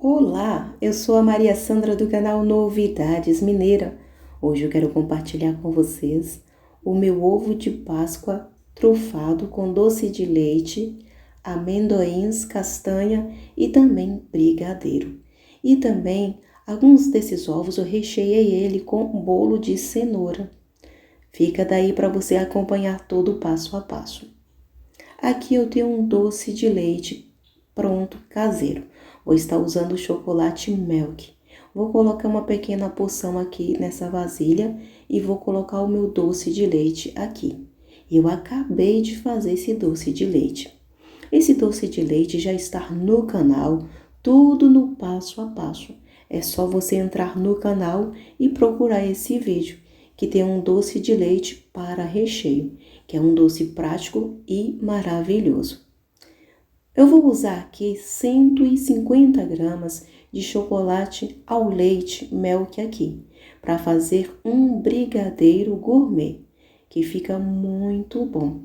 Olá, eu sou a Maria Sandra do canal Novidades Mineira. Hoje eu quero compartilhar com vocês o meu ovo de Páscoa trufado com doce de leite, amendoins, castanha e também brigadeiro. E também alguns desses ovos eu recheei ele com um bolo de cenoura. Fica daí para você acompanhar todo o passo a passo. Aqui eu tenho um doce de leite pronto, caseiro. Vou estar usando o chocolate Milk. Vou colocar uma pequena porção aqui nessa vasilha e vou colocar o meu doce de leite aqui. Eu acabei de fazer esse doce de leite. Esse doce de leite já está no canal, tudo no passo a passo. É só você entrar no canal e procurar esse vídeo, que tem um doce de leite para recheio, que é um doce prático e maravilhoso. Eu vou usar aqui 150 gramas de chocolate ao leite Milk aqui, para fazer um brigadeiro gourmet, que fica muito bom.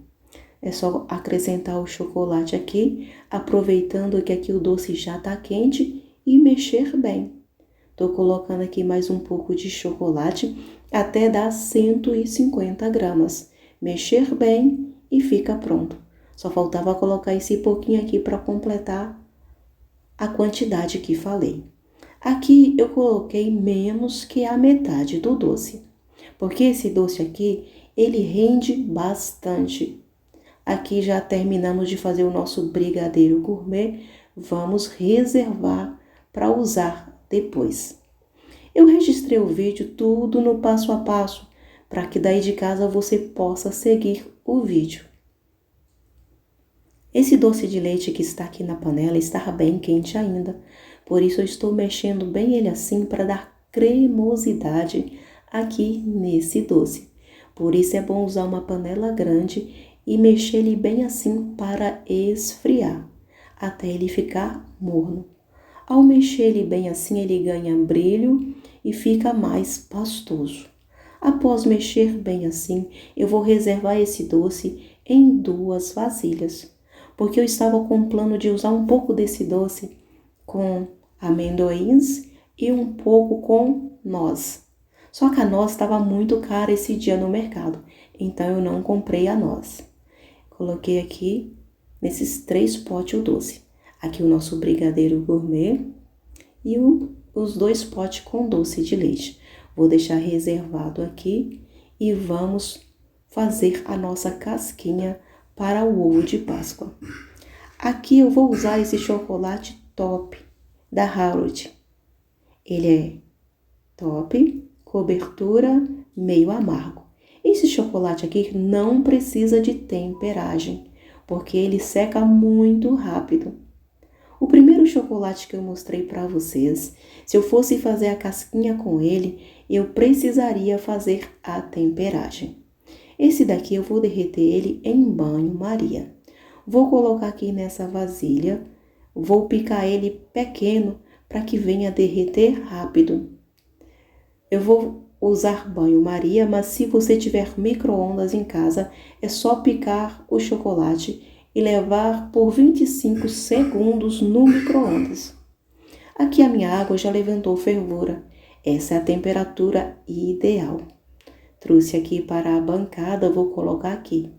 É só acrescentar o chocolate aqui, aproveitando que aqui o doce já tá quente e mexer bem. Tô colocando aqui mais um pouco de chocolate até dar 150 gramas. Mexer bem e fica pronto. Só faltava colocar esse pouquinho aqui para completar a quantidade que falei. Aqui eu coloquei menos que a metade do doce, porque esse doce aqui, ele rende bastante. Aqui já terminamos de fazer o nosso brigadeiro gourmet, vamos reservar para usar depois. Eu registrei o vídeo tudo no passo a passo, para que daí de casa você possa seguir o vídeo. Esse doce de leite que está aqui na panela está bem quente ainda, por isso eu estou mexendo bem ele assim para dar cremosidade aqui nesse doce. Por isso é bom usar uma panela grande e mexer ele bem assim para esfriar, até ele ficar morno. Ao mexer ele bem assim, ele ganha brilho e fica mais pastoso. Após mexer bem assim, eu vou reservar esse doce em 2 vasilhas. Porque eu estava com o plano de usar um pouco desse doce com amendoins e um pouco com noz. Só que a noz estava muito cara esse dia no mercado, então eu não comprei a noz. Coloquei aqui nesses 3 potes o doce. Aqui o nosso brigadeiro gourmet e os 2 potes com doce de leite. Vou deixar reservado aqui e vamos fazer a nossa casquinha para o ovo de Páscoa. Aqui eu vou usar esse chocolate top da Harold. Ele é top, cobertura meio amargo. Esse chocolate aqui não precisa de temperagem, porque ele seca muito rápido. O primeiro chocolate que eu mostrei para vocês, se eu fosse fazer a casquinha com ele, eu precisaria fazer a temperagem. Esse daqui eu vou derreter ele em banho-maria. Vou colocar aqui nessa vasilha, vou picar ele pequeno para que venha derreter rápido. Eu vou usar banho-maria, mas se você tiver micro-ondas em casa, é só picar o chocolate e levar por 25 segundos no micro-ondas. Aqui a minha água já levantou fervura. Essa é a temperatura ideal. Trouxe aqui para a bancada, vou colocar aqui.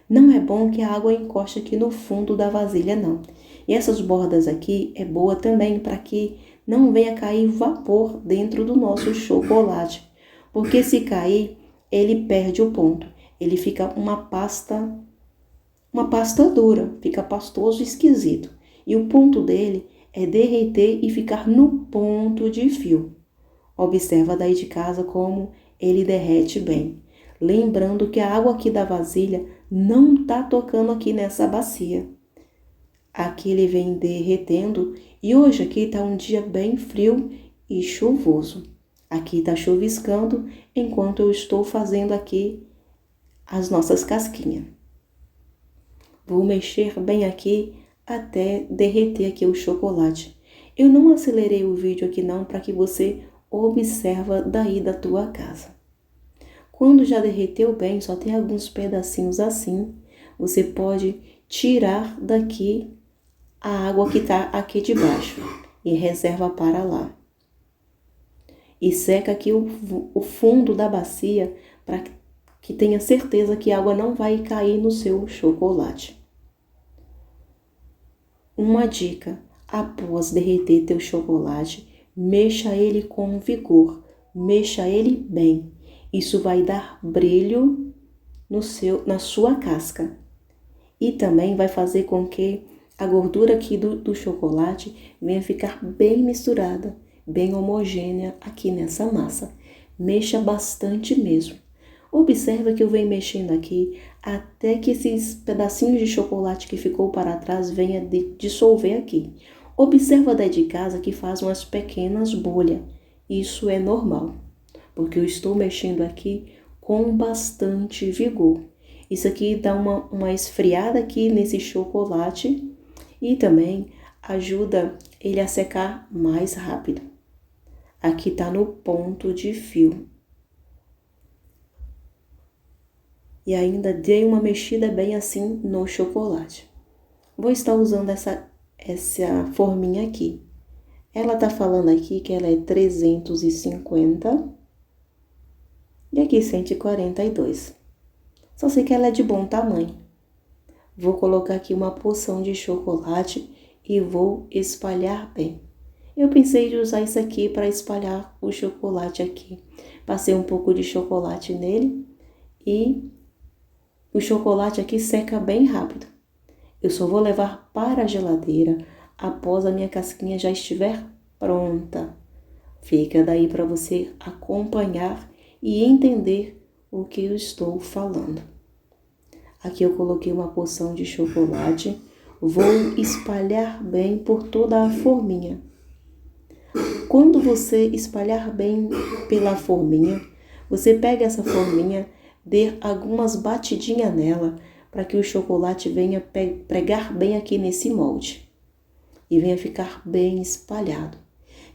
Não é bom que a água encoste aqui no fundo da vasilha, não. E essas bordas aqui é boa também para que não venha cair vapor dentro do nosso chocolate. Porque se cair, ele perde o ponto. Ele fica uma pasta dura, fica pastoso e esquisito. E o ponto dele é derreter e ficar no ponto de fio. Observa daí de casa como ele derrete bem. Lembrando que a água aqui da vasilha não está tocando aqui nessa bacia. Aqui ele vem derretendo e hoje aqui está um dia bem frio e chuvoso. Aqui está chuviscando enquanto eu estou fazendo aqui as nossas casquinhas. Vou mexer bem aqui até derreter aqui o chocolate. Eu não acelerei o vídeo aqui não para que você observa daí da tua casa. Quando já derreteu bem, só tem alguns pedacinhos assim, você pode tirar daqui a água que está aqui de baixo. e reserva para lá. E seca aqui o fundo da bacia para que tenha certeza que a água não vai cair no seu chocolate. Uma dica: após derreter teu chocolate, mexa ele com vigor, mexa ele bem. Isso vai dar brilho na sua casca. E também vai fazer com que a gordura aqui do chocolate venha ficar bem misturada, bem homogênea aqui nessa massa. Mexa bastante mesmo. Observa que eu venho mexendo aqui até que esses pedacinhos de chocolate que ficou para trás venha dissolver aqui. Observa daí de casa que faz umas pequenas bolhas. Isso é normal, porque eu estou mexendo aqui com bastante vigor. Isso aqui dá uma esfriada aqui nesse chocolate e também ajuda ele a secar mais rápido. Aqui tá no ponto de fio. E ainda dei uma mexida bem assim no chocolate. Vou estar usando essa forminha aqui. Ela tá falando aqui que ela é 350 e aqui 142. Só sei que ela é de bom tamanho. Vou colocar aqui uma porção de chocolate e vou espalhar bem. Eu pensei de usar isso aqui para espalhar o chocolate aqui. Passei um pouco de chocolate nele e o chocolate aqui seca bem rápido. Eu só vou levar para a geladeira após a minha casquinha já estiver pronta. Fica daí para você acompanhar e entender o que eu estou falando. Aqui eu coloquei uma porção de chocolate. Vou espalhar bem por toda a forminha. Quando você espalhar bem pela forminha, você pega essa forminha, dê algumas batidinhas nela para que o chocolate venha pregar bem aqui nesse molde e venha ficar bem espalhado.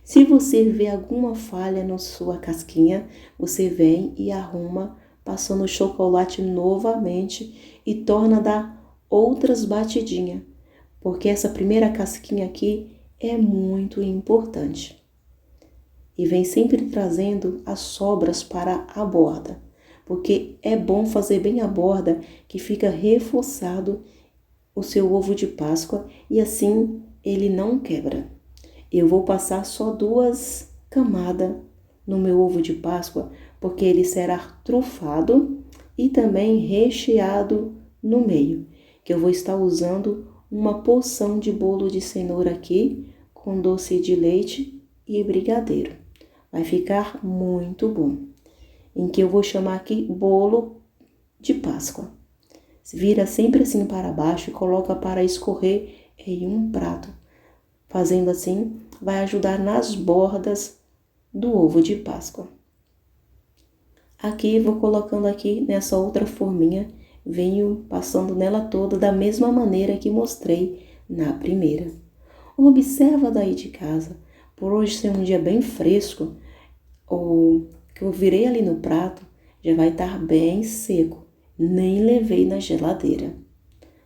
Se você vê alguma falha na sua casquinha, você vem e arruma passando o chocolate novamente e torna a dar outras batidinhas, porque essa primeira casquinha aqui é muito importante. E vem sempre trazendo as sobras para a borda, porque é bom fazer bem a borda que fica reforçado o seu ovo de Páscoa e assim ele não quebra. Eu vou passar só 2 camadas no meu ovo de Páscoa, porque ele será trufado e também recheado no meio, que eu vou estar usando uma porção de bolo de cenoura aqui, com doce de leite e brigadeiro. Vai ficar muito bom. Em que eu vou chamar aqui bolo de Páscoa. Vira sempre assim para baixo e coloca para escorrer em um prato. Fazendo assim, vai ajudar nas bordas do ovo de Páscoa. Aqui, vou colocando aqui nessa outra forminha, venho passando nela toda da mesma maneira que mostrei na primeira. Observa daí de casa, por hoje ser um dia bem fresco, o que eu virei ali no prato já vai estar bem seco, nem levei na geladeira.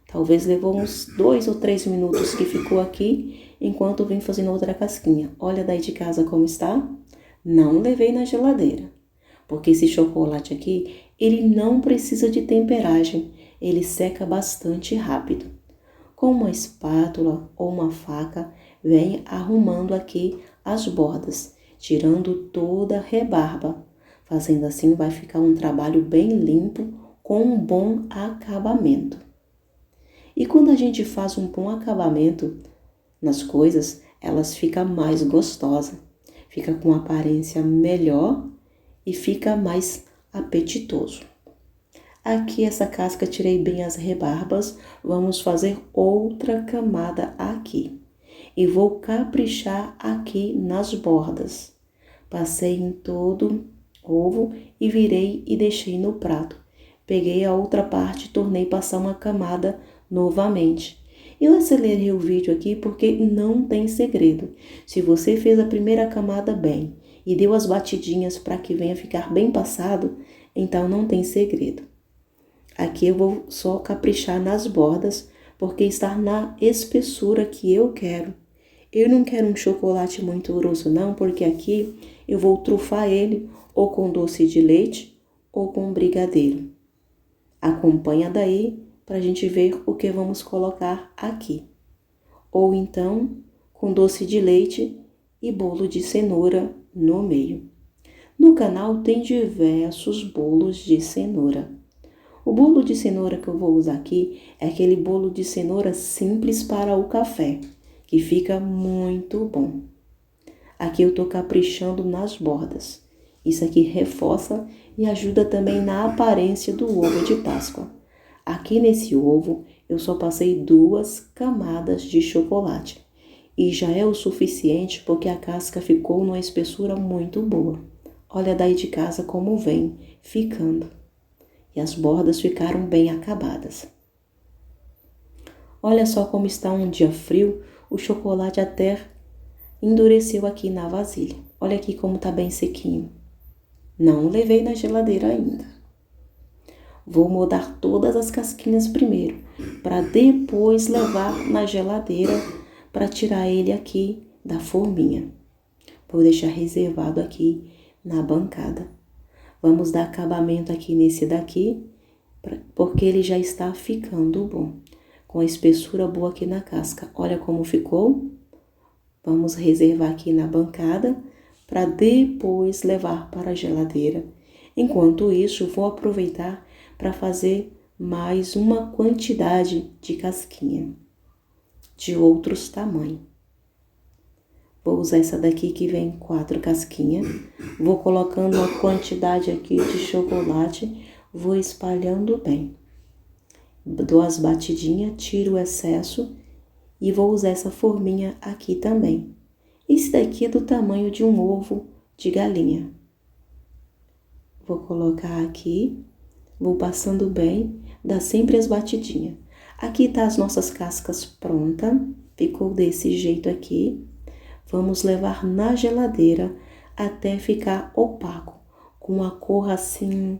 Talvez levou uns 2 ou 3 minutos que ficou aqui, enquanto eu vim fazendo outra casquinha. Olha daí de casa como está. Não levei na geladeira, porque esse chocolate aqui, ele não precisa de temperagem, ele seca bastante rápido. Com uma espátula ou uma faca, vem arrumando aqui as bordas, tirando toda a rebarba. Fazendo assim, vai ficar um trabalho bem limpo, com um bom acabamento. E quando a gente faz um bom acabamento nas coisas, elas ficam mais gostosas, fica com aparência melhor e fica mais apetitoso. Aqui essa casca tirei bem as rebarbas, vamos fazer outra camada aqui. E vou caprichar aqui nas bordas. Passei em todo o ovo e virei e deixei no prato. Peguei a outra parte e tornei passar uma camada novamente. Eu acelerei o vídeo aqui porque não tem segredo. Se você fez a primeira camada bem e deu as batidinhas para que venha ficar bem passado, então não tem segredo. Aqui eu vou só caprichar nas bordas, porque está na espessura que eu quero. Eu não quero um chocolate muito grosso não, porque aqui eu vou trufar ele ou com doce de leite ou com brigadeiro. Acompanha daí para a gente ver o que vamos colocar aqui. Ou então com doce de leite e bolo de cenoura no meio. No canal tem diversos bolos de cenoura. O bolo de cenoura que eu vou usar aqui é aquele bolo de cenoura simples para o café, que fica muito bom. Aqui eu tô caprichando nas bordas. Isso aqui reforça e ajuda também na aparência do ovo de Páscoa. Aqui nesse ovo eu só passei 2 camadas de chocolate. E já é o suficiente porque a casca ficou numa espessura muito boa. Olha daí de casa como vem ficando. E as bordas ficaram bem acabadas. Olha só como está um dia frio, o chocolate até endureceu aqui na vasilha. Olha aqui como está bem sequinho. Não levei na geladeira ainda. Vou mudar todas as casquinhas primeiro, para depois levar na geladeira para tirar ele aqui da forminha. Vou deixar reservado aqui na bancada. Vamos dar acabamento aqui nesse daqui, porque ele já está ficando bom. Com a espessura boa aqui na casca. Olha como ficou. Vamos reservar aqui na bancada para depois levar para a geladeira. Enquanto isso, vou aproveitar para fazer mais uma quantidade de casquinha de outros tamanhos. Vou usar essa daqui que vem 4 casquinhas. Vou colocando uma quantidade aqui de chocolate. Vou espalhando bem. Dou as batidinhas, tiro o excesso e vou usar essa forminha aqui também. Esse daqui é do tamanho de um ovo de galinha. Vou colocar aqui, vou passando bem, dá sempre as batidinhas. Aqui tá as nossas cascas prontas, ficou desse jeito aqui. Vamos levar na geladeira até ficar opaco, com uma cor assim,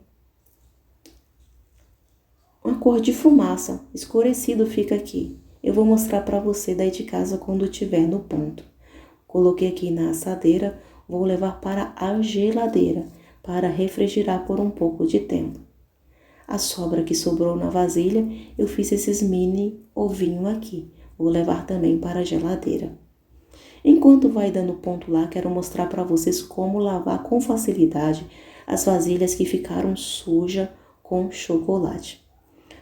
uma cor de fumaça, escurecido fica aqui. Eu vou mostrar para você daí de casa quando tiver no ponto. Coloquei aqui na assadeira, vou levar para a geladeira para refrigerar por um pouco de tempo. A sobra que sobrou na vasilha, eu fiz esses mini ovinhos aqui. Vou levar também para a geladeira. Enquanto vai dando ponto lá, quero mostrar para vocês como lavar com facilidade as vasilhas que ficaram sujas com chocolate.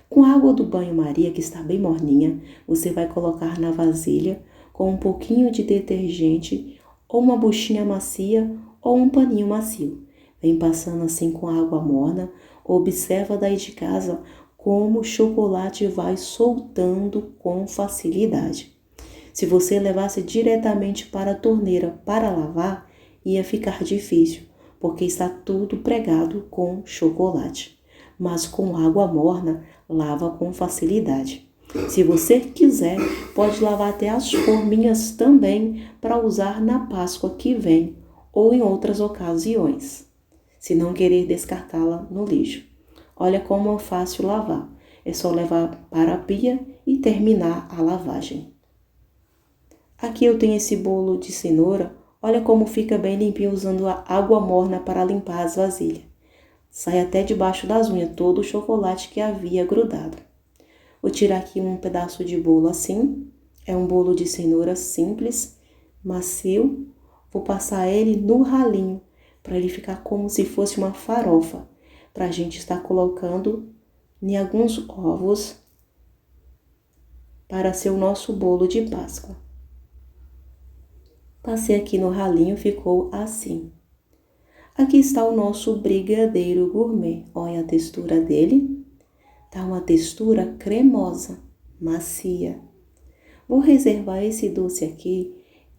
Com a água do banho-maria, que está bem morninha, você vai colocar na vasilha com um pouquinho de detergente ou uma buchinha macia ou um paninho macio. Vem passando assim com água morna. Observa daí de casa como o chocolate vai soltando com facilidade. Se você levasse diretamente para a torneira para lavar, ia ficar difícil, porque está tudo pregado com chocolate. Mas com água morna, lava com facilidade. Se você quiser, pode lavar até as forminhas também para usar na Páscoa que vem ou em outras ocasiões, se não querer descartá-la no lixo. Olha como é fácil lavar. É só levar para a pia e terminar a lavagem. Aqui eu tenho esse bolo de cenoura. Olha como fica bem limpinho usando a água morna para limpar as vasilhas. Sai até debaixo das unhas todo o chocolate que havia grudado. Vou tirar aqui um pedaço de bolo assim. É um bolo de cenoura simples, macio. Vou passar ele no ralinho, para ele ficar como se fosse uma farofa. Para a gente estar colocando em alguns ovos para ser o nosso bolo de Páscoa. Passei aqui no ralinho, ficou assim. Aqui está o nosso brigadeiro gourmet. Olha a textura dele. Tá uma textura cremosa, macia. Vou reservar esse doce aqui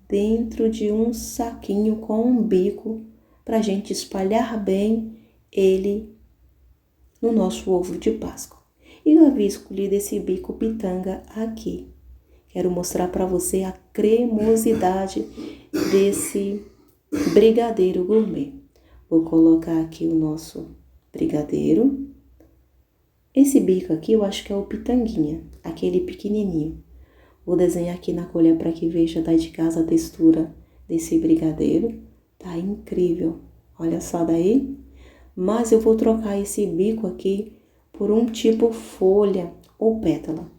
dentro de um saquinho com um bico para a gente espalhar bem ele no nosso ovo de Páscoa. E eu havia escolhido esse bico pitanga aqui. Quero mostrar para você a cremosidade desse brigadeiro gourmet. Vou colocar aqui o nosso brigadeiro. Esse bico aqui eu acho que é o pitanguinha, aquele pequenininho. Vou desenhar aqui na colher para que veja daí de casa a textura desse brigadeiro. Tá incrível. Olha só daí. Mas eu vou trocar esse bico aqui por um tipo folha ou pétala.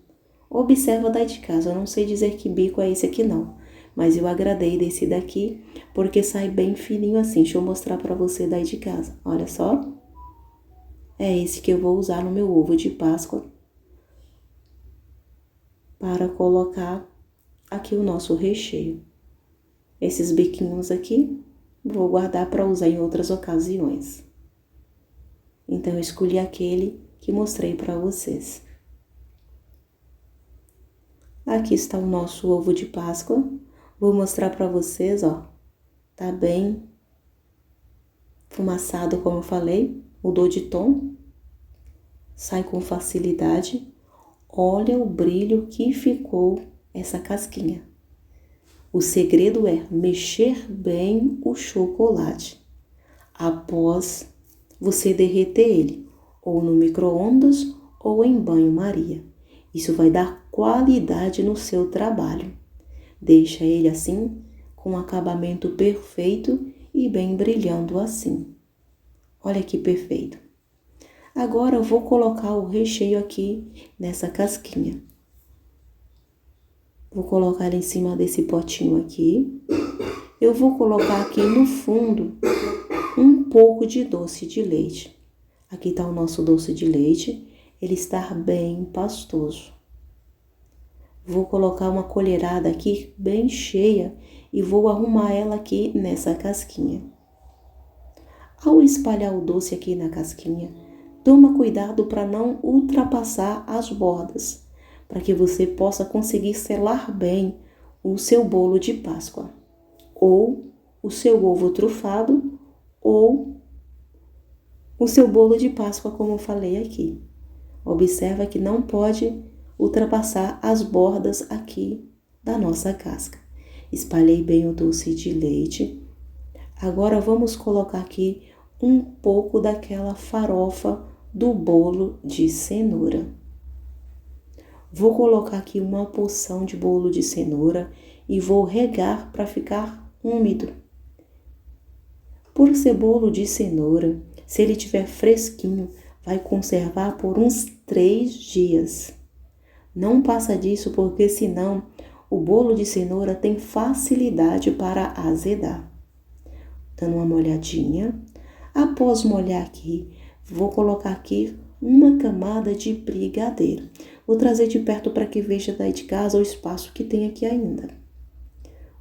Observa daí de casa, eu não sei dizer que bico é esse aqui não. Mas eu agradei desse daqui porque sai bem fininho assim. Deixa eu mostrar para você daí de casa. Olha só. É esse que eu vou usar no meu ovo de Páscoa para colocar aqui o nosso recheio. Esses biquinhos aqui, vou guardar para usar em outras ocasiões. Então, eu escolhi aquele que mostrei para vocês. Aqui está o nosso ovo de Páscoa. Vou mostrar para vocês, ó. Tá bem fumaçado, como eu falei. Mudou de tom. Sai com facilidade. Olha o brilho que ficou essa casquinha. O segredo é mexer bem o chocolate após você derreter ele, ou no micro-ondas ou em banho-maria. Isso vai dar qualidade no seu trabalho. Deixa ele assim, com um acabamento perfeito e bem brilhando assim. Olha que perfeito. Agora eu vou colocar o recheio aqui nessa casquinha. Vou colocar ele em cima desse potinho aqui. Eu vou colocar aqui no fundo um pouco de doce de leite. Aqui está o nosso doce de leite. Ele está bem pastoso. Vou colocar uma colherada aqui bem cheia e vou arrumar ela aqui nessa casquinha. Ao espalhar o doce aqui na casquinha, toma cuidado para não ultrapassar as bordas, para que você possa conseguir selar bem o seu bolo de Páscoa, ou o seu ovo trufado, ou o seu bolo de Páscoa, como eu falei aqui. Observa que não pode ultrapassar as bordas aqui da nossa casca. Espalhei bem o doce de leite. Agora vamos colocar aqui um pouco daquela farofa do bolo de cenoura. Vou colocar aqui uma porção de bolo de cenoura e vou regar para ficar úmido. Por ser bolo de cenoura, se ele estiver fresquinho, vai conservar por uns 3 dias. Não passa disso porque senão o bolo de cenoura tem facilidade para azedar. Dando uma molhadinha. Após molhar aqui, vou colocar aqui uma camada de brigadeiro. Vou trazer de perto para que veja daí de casa o espaço que tem aqui ainda.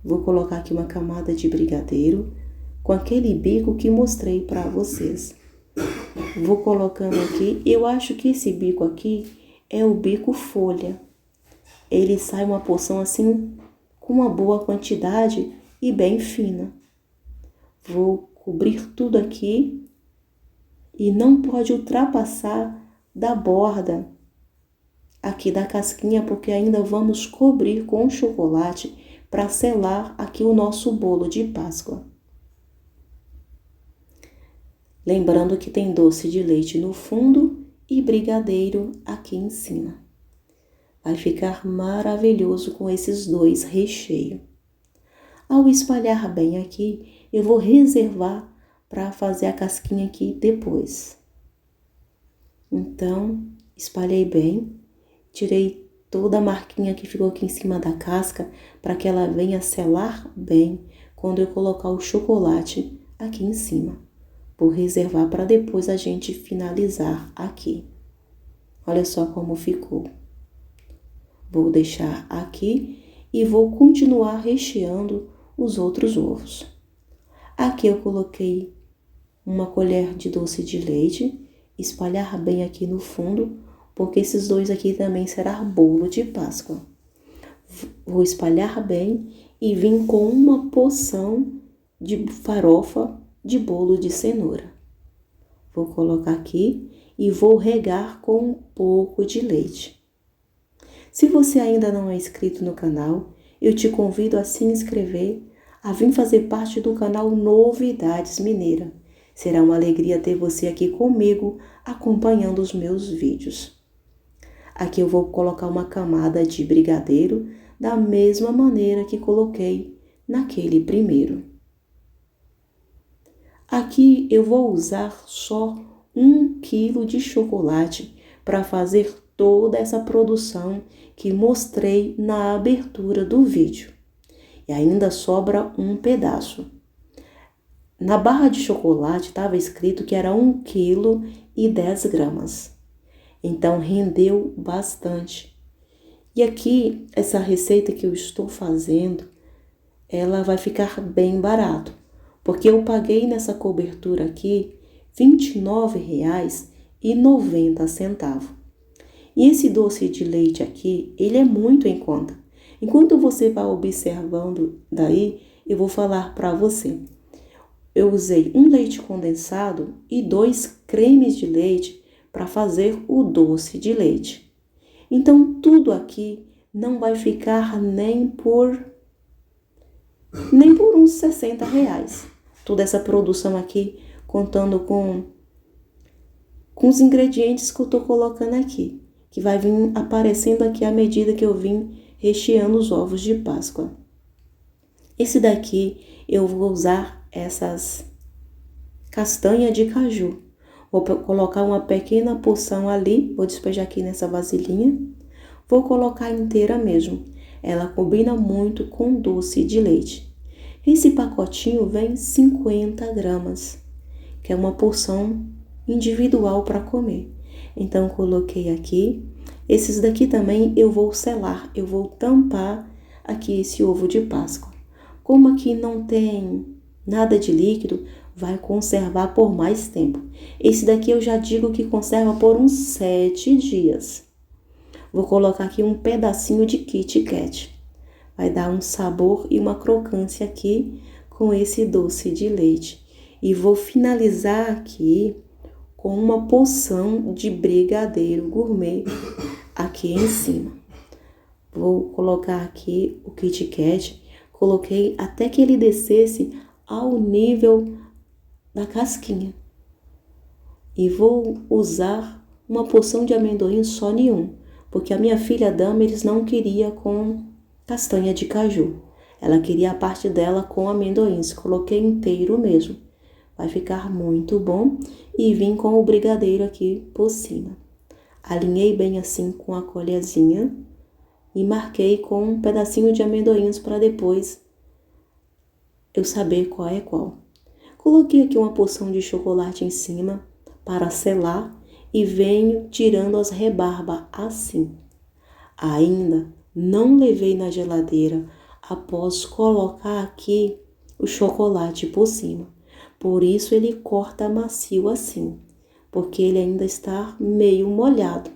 Vou colocar aqui uma camada de brigadeiro com aquele bico que mostrei para vocês. Vou colocando aqui, eu acho que esse bico aqui é o bico folha. Ele sai uma porção assim com uma boa quantidade e bem fina. Vou cobrir tudo aqui e não pode ultrapassar da borda aqui da casquinha, porque ainda vamos cobrir com chocolate para selar aqui o nosso bolo de Páscoa. Lembrando que tem doce de leite no fundo e brigadeiro aqui em cima. Vai ficar maravilhoso com esses dois recheios. Ao espalhar bem aqui, eu vou reservar para fazer a casquinha aqui depois. Então, espalhei bem, tirei toda a marquinha que ficou aqui em cima da casca para que ela venha selar bem quando eu colocar o chocolate aqui em cima. Vou reservar para depois a gente finalizar aqui. Olha só como ficou. Vou deixar aqui e vou continuar recheando os outros ovos. Aqui eu coloquei uma colher de doce de leite, espalhar bem aqui no fundo, porque esses dois aqui também será bolo de Páscoa. Vou espalhar bem e vim com uma porção de farofa de bolo de cenoura. Vou colocar aqui e vou regar com um pouco de leite. Se você ainda não é inscrito no canal, eu te convido a se inscrever, a vir fazer parte do canal Novidades Mineira. Será uma alegria ter você aqui comigo, acompanhando os meus vídeos. Aqui eu vou colocar uma camada de brigadeiro, da mesma maneira que coloquei naquele primeiro. Aqui eu vou usar só 1 quilo de chocolate para fazer toda essa produção que mostrei na abertura do vídeo. E ainda sobra um pedaço. Na barra de chocolate estava escrito que era 1 quilo e 10 gramas. Então rendeu bastante. E aqui, essa receita que eu estou fazendo, ela vai ficar bem barato. Porque eu paguei nessa cobertura aqui R$ 29,90. E esse doce de leite aqui, ele é muito em conta. Enquanto você vai observando daí, eu vou falar para você. Eu usei 1 leite condensado e 2 cremes de leite para fazer o doce de leite. Então, tudo aqui não vai ficar nem por uns R$ 60. Toda essa produção aqui, contando com os ingredientes que eu estou colocando aqui, que vai vir aparecendo aqui à medida que eu vim recheando os ovos de Páscoa. Esse daqui eu vou usar essas castanhas de caju. Vou colocar uma pequena porção ali, vou despejar aqui nessa vasilhinha. Vou colocar inteira mesmo. Ela combina muito com doce de leite. Esse pacotinho vem 50 gramas, que é uma porção individual para comer. Então, coloquei aqui. Esses daqui também eu vou selar, eu vou tampar aqui esse ovo de Páscoa. Como aqui não tem nada de líquido, vai conservar por mais tempo. Esse daqui eu já digo que conserva por uns 7 dias. Vou colocar aqui um pedacinho de Kit Kat. Vai dar um sabor e uma crocância aqui com esse doce de leite. E vou finalizar aqui com uma porção de brigadeiro gourmet aqui em cima. Vou colocar aqui o Kit Kat. Coloquei até que ele descesse ao nível da casquinha. E vou usar uma porção de amendoim só nenhum, porque a minha filha Damaris não queria com castanha de caju. Ela queria a parte dela com amendoins. Coloquei inteiro mesmo. Vai ficar muito bom. E vim com o brigadeiro aqui por cima. Alinhei bem assim com a colherzinha. E marquei com um pedacinho de amendoins para depois eu saber qual é qual. Coloquei aqui uma porção de chocolate em cima para selar. E venho tirando as rebarbas assim. Ainda não levei na geladeira após colocar aqui o chocolate por cima. Por isso ele corta macio assim, porque ele ainda está meio molhado.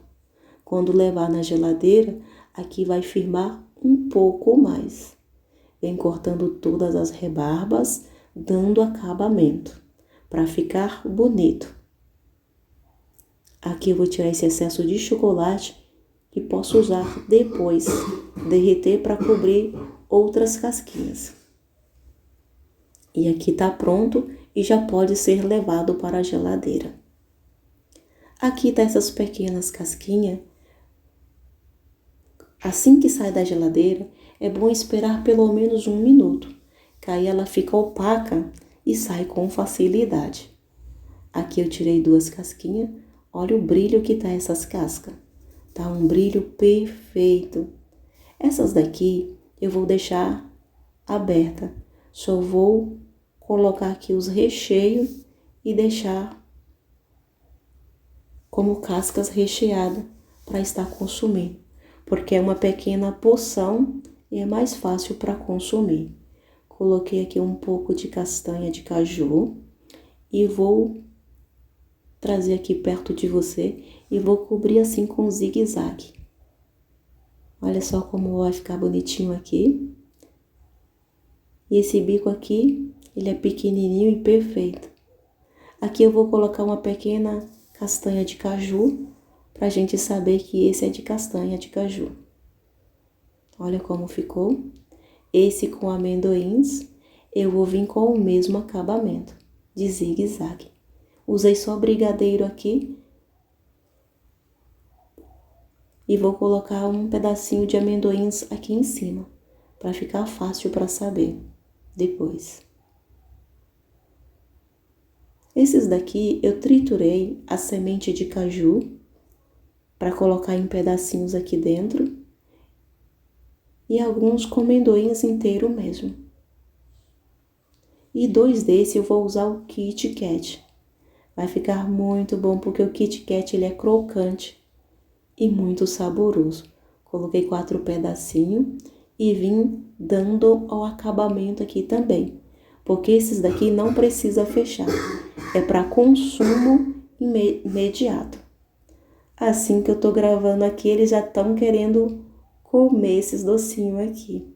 Quando levar na geladeira, aqui vai firmar um pouco mais. Vem cortando todas as rebarbas, dando acabamento, para ficar bonito. Aqui eu vou tirar esse excesso de chocolate que posso usar depois, derreter para cobrir outras casquinhas. E aqui tá pronto e já pode ser levado para a geladeira. Aqui tá essas pequenas casquinhas. Assim que sai da geladeira, é bom esperar pelo menos 1 minuto, que aí ela fica opaca e sai com facilidade. Aqui eu tirei 2 casquinhas, olha o brilho que tá essas cascas. Tá um brilho perfeito. Essas daqui eu vou deixar aberta. Só vou colocar aqui os recheios e deixar como cascas recheadas para estar consumindo. Porque é uma pequena porção e é mais fácil para consumir. Coloquei aqui um pouco de castanha de caju e vou trazer aqui perto de você e vou cobrir assim com zigue-zague. Olha só como vai ficar bonitinho aqui. E esse bico aqui, ele é pequenininho e perfeito. Aqui eu vou colocar uma pequena castanha de caju, pra gente saber que esse é de castanha de caju. Olha como ficou. Esse com amendoins, eu vou vir com o mesmo acabamento, de zigue-zague. Usei só brigadeiro aqui. E vou colocar um pedacinho de amendoins aqui em cima, para ficar fácil para saber depois. Esses daqui eu triturei a semente de caju para colocar em pedacinhos aqui dentro. E alguns com amendoins inteiro mesmo. E 2 desses eu vou usar o Kit Kat. Vai ficar muito bom porque o Kit Kat ele é crocante e muito saboroso. Coloquei 4 pedacinhos e vim dando ao acabamento aqui também. Porque esses daqui não precisa fechar. É para consumo imediato. Assim que eu tô gravando aqui, eles já estão querendo comer esses docinhos aqui.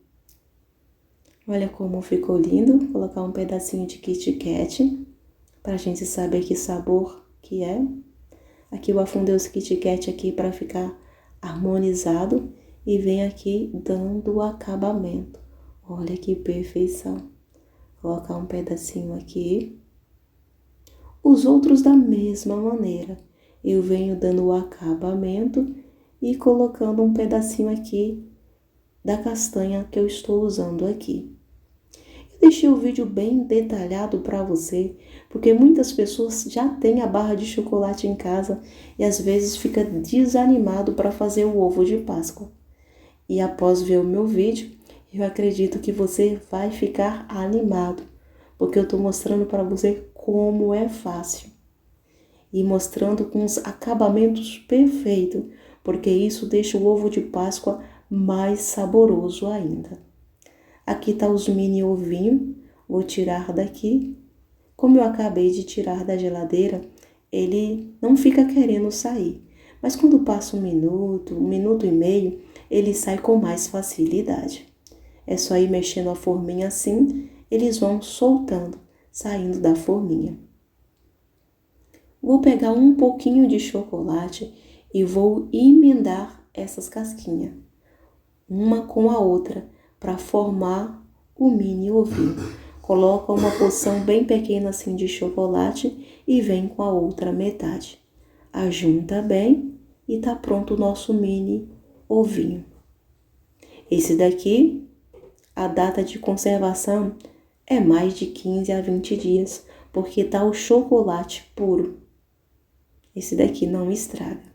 Olha como ficou lindo. Vou colocar um pedacinho de Kit Kat pra gente saber que sabor que é. Aqui eu afundei os Kit Kat aqui para ficar harmonizado e vem aqui dando o acabamento. Olha que perfeição. Vou colocar um pedacinho aqui. Os outros da mesma maneira. Eu venho dando o acabamento e colocando um pedacinho aqui da castanha que eu estou usando aqui. Eu deixei o vídeo bem detalhado para você, porque muitas pessoas já têm a barra de chocolate em casa e às vezes fica desanimado para fazer o ovo de Páscoa. E após ver o meu vídeo, eu acredito que você vai ficar animado, porque eu estou mostrando para você como é fácil. E mostrando com os acabamentos perfeitos, porque isso deixa o ovo de Páscoa mais saboroso ainda. Aqui tá os mini ovinhos, vou tirar daqui. Como eu acabei de tirar da geladeira, ele não fica querendo sair. Mas quando passa 1 minuto e meio, ele sai com mais facilidade. É só ir mexendo a forminha assim, eles vão soltando, saindo da forminha. Vou pegar um pouquinho de chocolate e vou emendar essas casquinhas, uma com a outra, para formar o mini ovinho. Coloca uma porção bem pequena assim de chocolate e vem com a outra metade. Ajunta bem e tá pronto o nosso mini ovinho. Esse daqui, a data de conservação é mais de 15 a 20 dias, porque tá o chocolate puro. Esse daqui não estraga.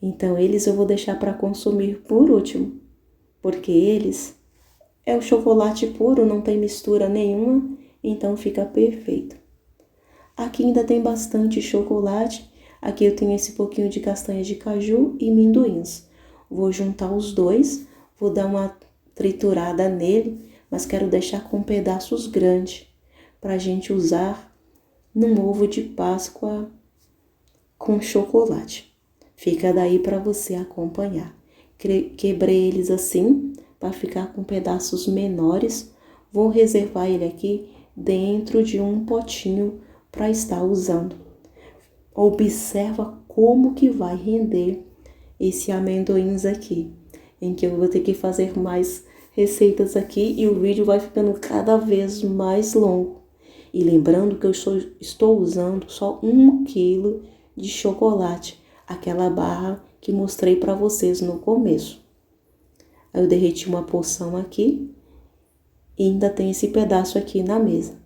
Então, eles eu vou deixar para consumir por último, porque eles é o chocolate puro, não tem mistura nenhuma, então fica perfeito. Aqui ainda tem bastante chocolate. Aqui eu tenho esse pouquinho de castanha de caju e amendoins. Vou juntar os dois, vou dar uma triturada nele, mas quero deixar com pedaços grandes, para a gente usar num ovo de Páscoa com chocolate. Fica daí para você acompanhar. Quebrei eles assim, para ficar com pedaços menores. Vou reservar ele aqui dentro de um potinho para estar usando. Observa como que vai render esse amendoins aqui, em que eu vou ter que fazer mais receitas aqui e o vídeo vai ficando cada vez mais longo. E lembrando que eu estou usando só 1 quilo de chocolate, aquela barra que mostrei para vocês no começo. Aí eu derreti uma porção aqui e ainda tem esse pedaço aqui na mesa,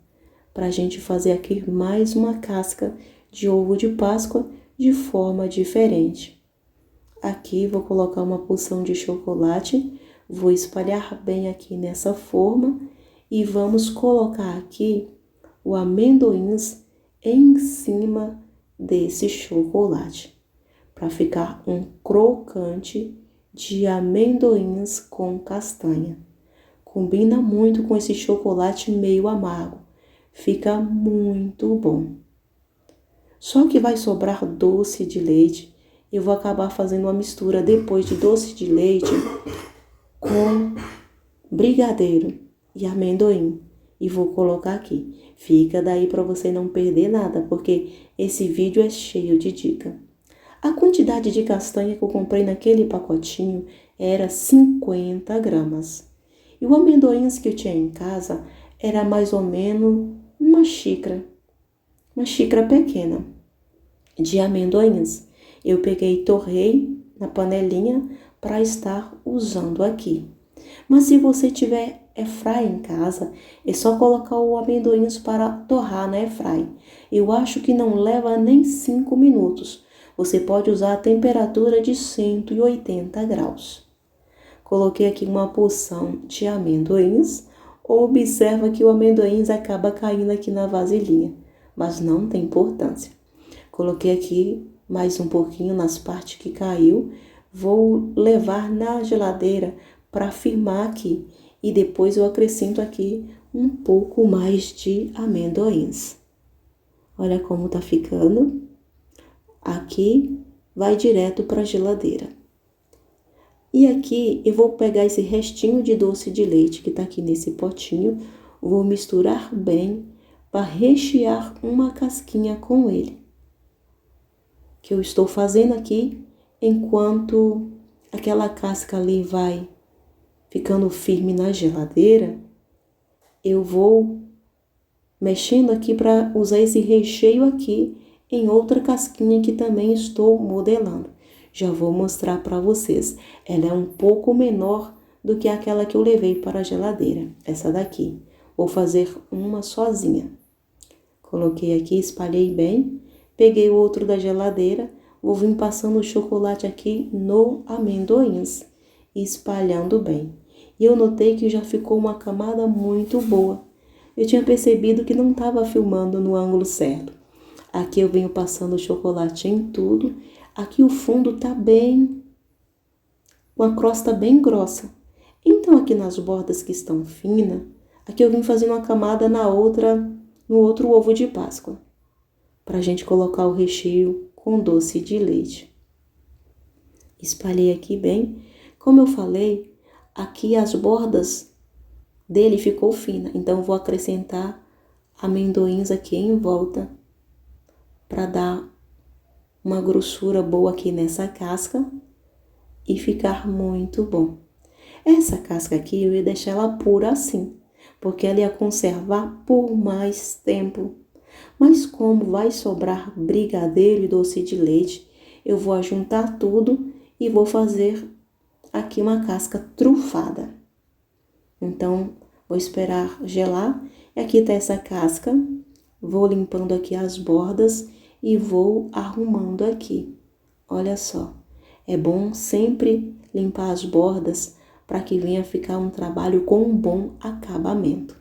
para a gente fazer aqui mais uma casca de ovo de Páscoa de forma diferente. Aqui vou colocar uma porção de chocolate, vou espalhar bem aqui nessa forma e vamos colocar aqui o amendoins em cima desse chocolate, para ficar um crocante de amendoins com castanha. Combina muito com esse chocolate meio amargo, fica muito bom. Só que vai sobrar doce de leite, eu vou acabar fazendo uma mistura depois de doce de leite com brigadeiro e amendoim. E vou colocar aqui. Fica daí para você não perder nada, porque esse vídeo é cheio de dica. A quantidade de castanha que eu comprei naquele pacotinho era 50 gramas. E o amendoins que eu tinha em casa era mais ou menos uma xícara pequena. de amendoins. Eu peguei e torrei na panelinha para estar usando aqui. Mas se você tiver airfryer em casa, é só colocar o amendoins para torrar na airfryer. Eu acho que não leva nem 5 minutos. Você pode usar a temperatura de 180 graus. Coloquei aqui uma porção de amendoins. Observa que o amendoins acaba caindo aqui na vasilhinha, mas não tem importância. Coloquei aqui mais um pouquinho nas partes que caiu. Vou levar na geladeira para firmar aqui. E depois eu acrescento aqui um pouco mais de amendoins. Olha como tá ficando. Aqui vai direto para a geladeira. E aqui eu vou pegar esse restinho de doce de leite que tá aqui nesse potinho. Vou misturar bem para rechear uma casquinha com ele. Que eu estou fazendo aqui enquanto aquela casca ali vai ficando firme na geladeira. Eu vou mexendo aqui para usar esse recheio aqui em outra casquinha que também estou modelando. Já vou mostrar para vocês. Ela é um pouco menor do que aquela que eu levei para a geladeira. Essa daqui. Vou fazer uma sozinha. Coloquei aqui, espalhei bem. Peguei o outro da geladeira. Vou vir passando o chocolate aqui no amendoins. Espalhando bem. E eu notei que já ficou uma camada muito boa. Eu tinha percebido que não estava filmando no ângulo certo. Aqui eu venho passando o chocolate em tudo. Aqui o fundo tá bem, uma crosta bem grossa. Então aqui nas bordas que estão finas, aqui eu vim fazendo uma camada no outro ovo de Páscoa. Pra gente colocar o recheio com doce de leite. Espalhei aqui bem. Como eu falei, aqui as bordas dele ficou fina. Então eu vou acrescentar amendoins aqui em volta para dar uma grossura boa aqui nessa casca e ficar muito bom. Essa casca aqui eu ia deixar ela pura assim, porque ela ia conservar por mais tempo. Mas como vai sobrar brigadeiro e doce de leite, eu vou ajuntar tudo e vou fazer aqui uma casca trufada. Então, vou esperar gelar. E aqui tá essa casca. Vou limpando aqui as bordas e vou arrumando aqui. Olha só, é bom sempre limpar as bordas para que venha ficar um trabalho com um bom acabamento.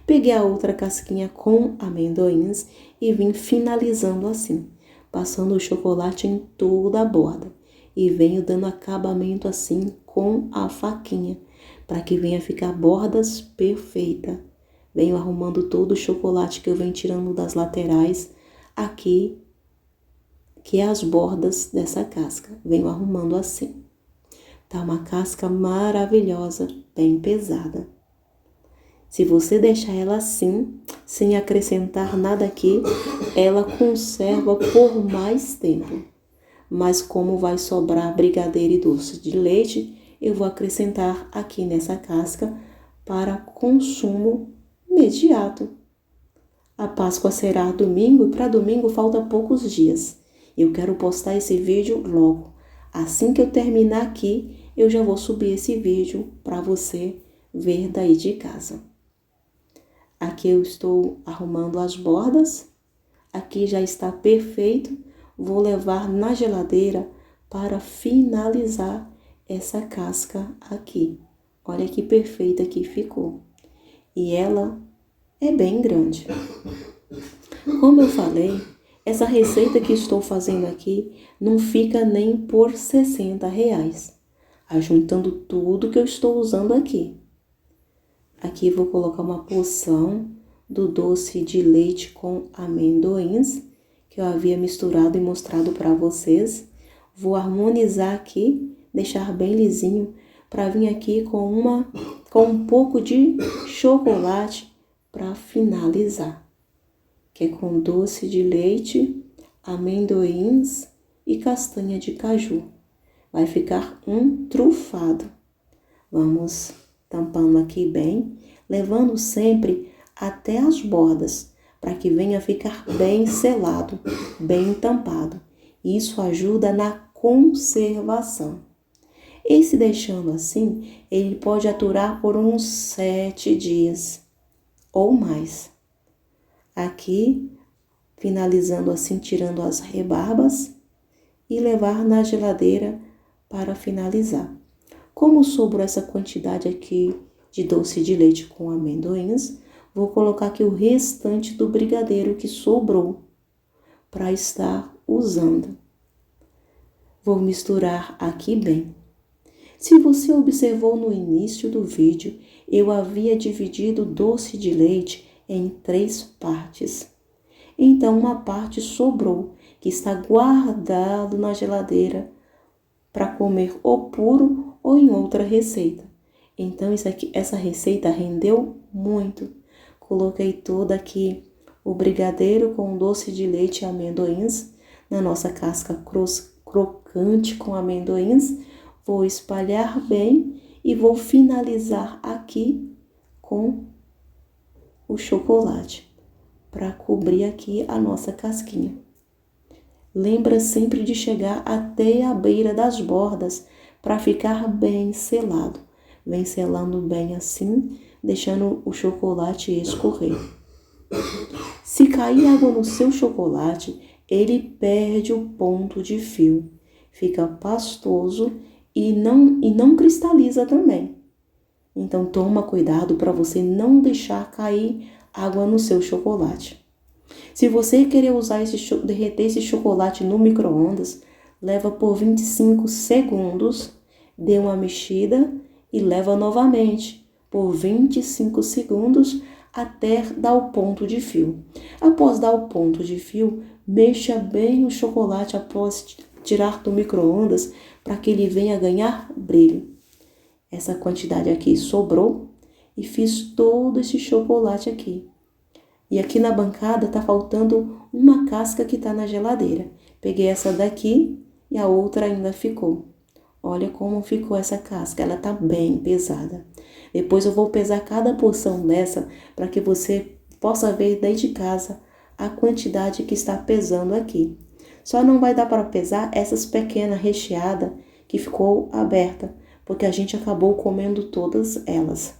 Peguei a outra casquinha com amendoins e vim finalizando assim, passando o chocolate em toda a borda. E venho dando acabamento assim com a faquinha, para que venha ficar bordas perfeitas. Venho arrumando todo o chocolate que eu venho tirando das laterais aqui, que é as bordas dessa casca. Venho arrumando assim. Tá uma casca maravilhosa, bem pesada. Se você deixar ela assim, sem acrescentar nada aqui, ela conserva por mais tempo. Mas como vai sobrar brigadeiro e doce de leite, eu vou acrescentar aqui nessa casca para consumo imediato. A Páscoa será domingo e para domingo falta poucos dias. Eu quero postar esse vídeo logo. Assim que eu terminar aqui, eu já vou subir esse vídeo para você ver daí de casa. Aqui eu estou arrumando as bordas. Aqui já está perfeito. Vou levar na geladeira para finalizar essa casca aqui. Olha que perfeita que ficou. E ela é bem grande. Como eu falei, essa receita que estou fazendo aqui não fica nem por R$60, ajuntando tudo que eu estou usando aqui. Aqui vou colocar uma porção do doce de leite com amendoins, que eu havia misturado e mostrado para vocês. Vou harmonizar aqui, deixar bem lisinho, para vir aqui com um pouco de chocolate para finalizar, que é com doce de leite, amendoins e castanha de caju. Vai ficar um trufado. Vamos tampando aqui bem, levando sempre até as bordas, para que venha ficar bem selado, bem tampado. Isso ajuda na conservação. E se deixando assim, ele pode aturar por uns 7 dias ou mais. Aqui, finalizando assim, tirando as rebarbas e levar na geladeira para finalizar. Como sobrou essa quantidade aqui de doce de leite com amendoins, vou colocar aqui o restante do brigadeiro que sobrou para estar usando. Vou misturar aqui bem. Se você observou no início do vídeo, eu havia dividido o doce de leite em 3 partes. Então, uma parte sobrou, que está guardado na geladeira para comer ou puro ou em outra receita. Então, essa receita rendeu muito. Coloquei toda aqui o brigadeiro com doce de leite e amendoins na nossa casca crocante com amendoins. Vou espalhar bem e vou finalizar aqui com o chocolate para cobrir aqui a nossa casquinha. Lembra sempre de chegar até a beira das bordas para ficar bem selado. Vem selando bem assim, deixando o chocolate escorrer. Se cair água no seu chocolate, ele perde o ponto de fio. Fica pastoso e não cristaliza também. Então toma cuidado para você não deixar cair água no seu chocolate. Se você querer derreter esse chocolate no micro-ondas, leva por 25 segundos, dê uma mexida e leva novamente por 25 segundos até dar o ponto de fio. Após dar o ponto de fio, mexa bem o chocolate após tirar do micro-ondas para que ele venha ganhar brilho. Essa quantidade aqui sobrou e fiz todo esse chocolate aqui. E aqui na bancada tá faltando uma casca que tá na geladeira. Peguei essa daqui e a outra ainda ficou. Olha como ficou essa casca, ela tá bem pesada. Depois eu vou pesar cada porção dessa para que você possa ver daí de casa a quantidade que está pesando aqui. Só não vai dar para pesar essas pequenas recheadas que ficou aberta, porque a gente acabou comendo todas elas.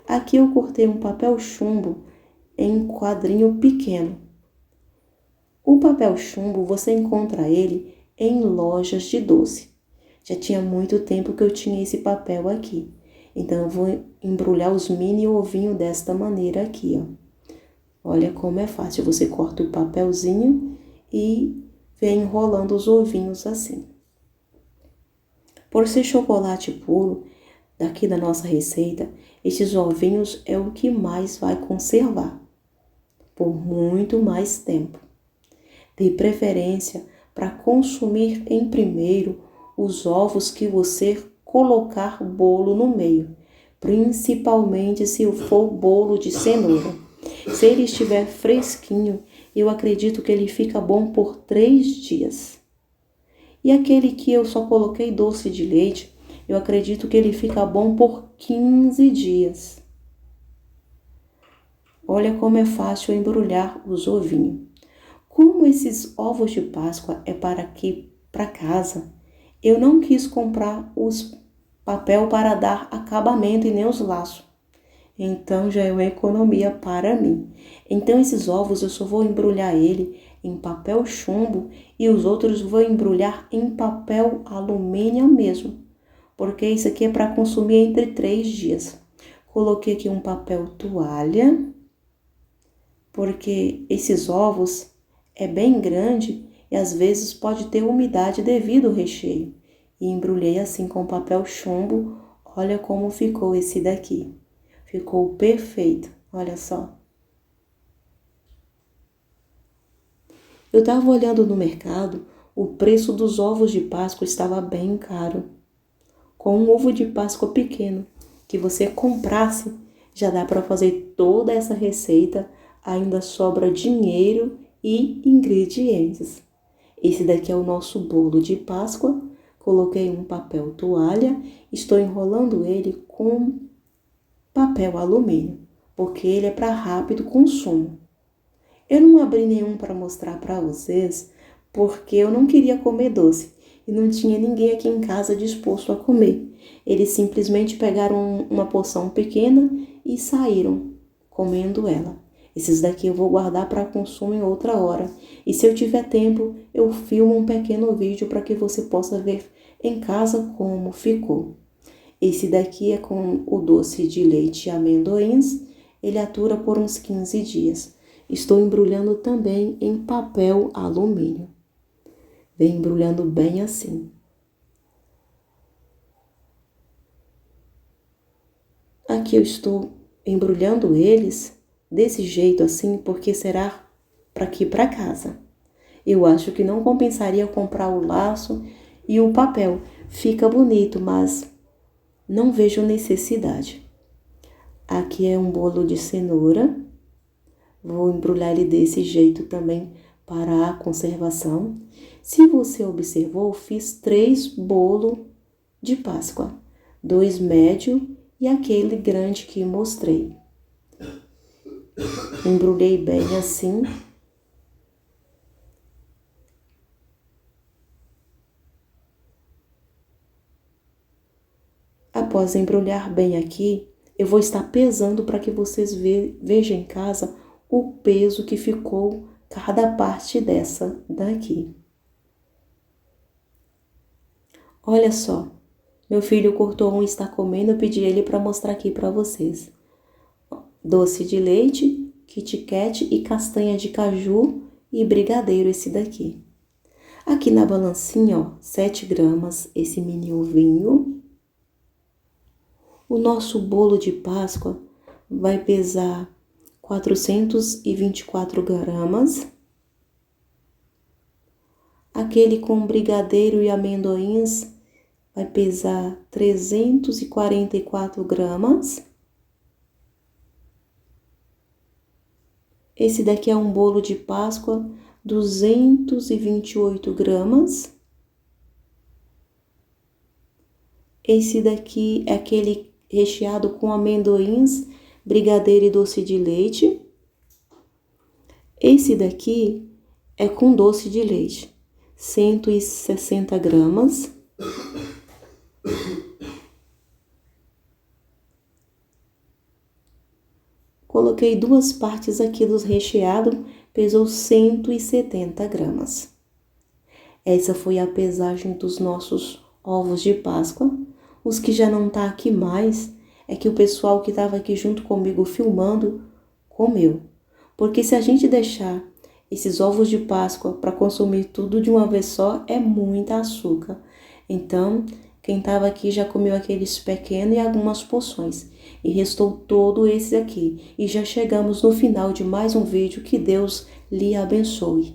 Aqui eu cortei um papel chumbo em quadrinho pequeno. O papel chumbo você encontra ele em lojas de doce. Já tinha muito tempo que eu tinha esse papel aqui. Então eu vou embrulhar os mini ovinhos desta maneira aqui, ó. Olha como é fácil. Você corta o papelzinho e vem enrolando os ovinhos assim. Por ser chocolate puro, daqui da nossa receita, esses ovinhos é o que mais vai conservar por muito mais tempo. Dê preferência para consumir em primeiro os ovos que você colocar bolo no meio, principalmente se for bolo de cenoura. Se ele estiver fresquinho, eu acredito que ele fica bom por 3 dias. E aquele que eu só coloquei doce de leite, eu acredito que ele fica bom por 15 dias. Olha como é fácil embrulhar os ovinhos. Como esses ovos de Páscoa é para casa, eu não quis comprar os papel para dar acabamento e nem os laços. Então já é uma economia para mim. Então esses ovos eu só vou embrulhar ele em papel chumbo e os outros vou embrulhar em papel alumínio mesmo. Porque isso aqui é para consumir entre 3 dias. Coloquei aqui um papel toalha, porque esses ovos é bem grande e às vezes pode ter umidade devido ao recheio. E embrulhei assim com papel chumbo. Olha como ficou esse daqui. Ficou perfeito, olha só. Eu estava olhando no mercado, o preço dos ovos de Páscoa estava bem caro. Com um ovo de Páscoa pequeno, que você comprasse, já dá para fazer toda essa receita, ainda sobra dinheiro e ingredientes. Esse daqui é o nosso bolo de Páscoa. Coloquei um papel toalha, estou enrolando ele com papel alumínio, porque ele é para rápido consumo. Eu não abri nenhum para mostrar para vocês, porque eu não queria comer doce e não tinha ninguém aqui em casa disposto a comer. Eles simplesmente pegaram uma porção pequena e saíram comendo ela. Esses daqui eu vou guardar para consumo em outra hora. E se eu tiver tempo, eu filmo um pequeno vídeo para que você possa ver em casa como ficou. Esse daqui é com o doce de leite e amendoins. Ele atura por uns 15 dias. Estou embrulhando também em papel alumínio. Vem embrulhando bem assim. Aqui eu estou embrulhando eles desse jeito assim, porque será para aqui para casa. Eu acho que não compensaria comprar o laço e o papel. Fica bonito, mas não vejo necessidade. Aqui é um bolo de cenoura. Vou embrulhar ele desse jeito também para a conservação. Se você observou, fiz 3 bolos de Páscoa. 2 médio e aquele grande que mostrei. Embrulhei bem assim. Após embrulhar bem aqui, eu vou estar pesando para que vocês vejam em casa o peso que ficou cada parte dessa daqui. Olha só, meu filho cortou um e está comendo, eu pedi ele para mostrar aqui para vocês. Doce de leite, Kit Kat e castanha de caju e brigadeiro esse daqui. Aqui na balancinha, ó, 7 gramas esse mini ovinho. O nosso bolo de Páscoa vai pesar 424 gramas. Aquele com brigadeiro e amendoins vai pesar 344 gramas. Esse daqui é um bolo de Páscoa, 228 gramas. Esse daqui é aquele recheado com amendoins, brigadeiro e doce de leite. Esse daqui é com doce de leite, 160 gramas. Coloquei 2 partes aqui do recheado, pesou 170 gramas. Essa foi a pesagem dos nossos ovos de Páscoa. Os que já não tá aqui mais, é que o pessoal que estava aqui junto comigo filmando, comeu. Porque se a gente deixar esses ovos de Páscoa para consumir tudo de uma vez só, é muita açúcar. Então, quem estava aqui já comeu aqueles pequenos e algumas porções. E restou todo esse aqui. E já chegamos no final de mais um vídeo. Que Deus lhe abençoe.